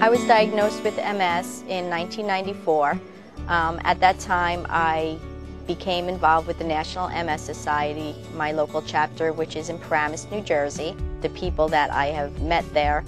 I was diagnosed with MS in 1994. At that time, I became involved with the National MS Society, my local chapter, which is in Paramus, New Jersey. The people that I have met there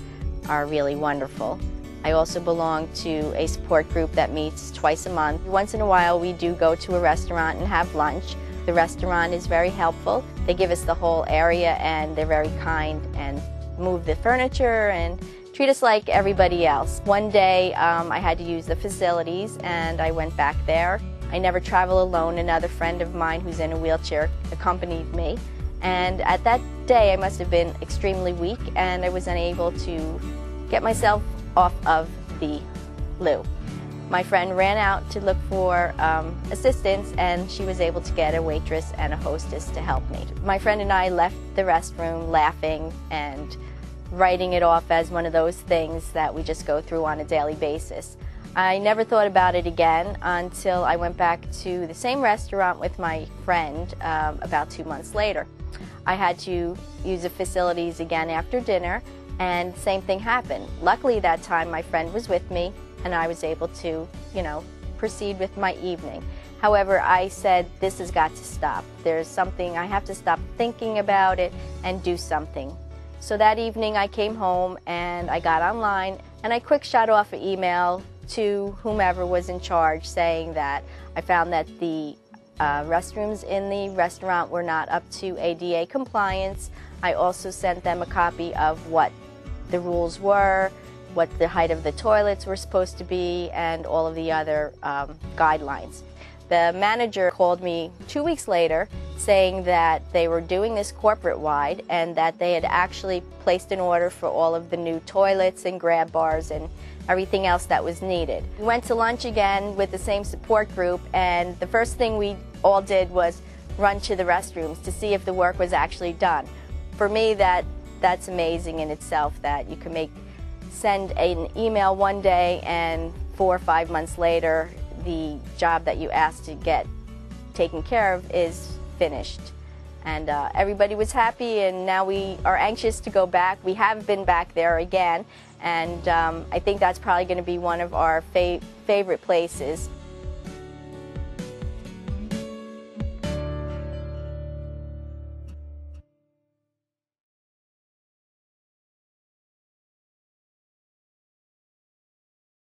are really wonderful. I also belong to a support group that meets twice a month. Once in a while, we do go to a restaurant and have lunch. The restaurant is very helpful. They give us the whole area, and they're very kind and move the furniture and treat us like everybody else. One day I had to use the facilities and I went back there. I never travel alone. Another friend of mine who's in a wheelchair accompanied me. And at that day I must have been extremely weak and I was unable to get myself off of the loo. My friend ran out to look for assistance and she was able to get a waitress and a hostess to help me. My friend and I left the restroom laughing and writing it off as one of those things that we just go through on a daily basis. I never thought about it again until I went back to the same restaurant with my friend about 2 months later. I had to use the facilities again after dinner and same thing happened. Luckily that time my friend was with me and I was able to, proceed with my evening. However, I said this has got to stop. There's something, I have to stop thinking about it and do something. So that evening I came home and I got online and I quick shot off an email to whomever was in charge saying that I found that the restrooms in the restaurant were not up to ADA compliance. I also sent them a copy of what the rules were, what the height of the toilets were supposed to be, and all of the other guidelines. The manager called me 2 weeks later saying that they were doing this corporate-wide and that they had actually placed an order for all of the new toilets and grab bars and everything else that was needed. We went to lunch again with the same support group and the first thing we all did was run to the restrooms to see if the work was actually done. For me, that's amazing in itself that you can send an email one day and 4 or 5 months later the job that you asked to get taken care of is finished. And everybody was happy and now we are anxious to go back. We have been back there again and I think that's probably going to be one of our favorite places.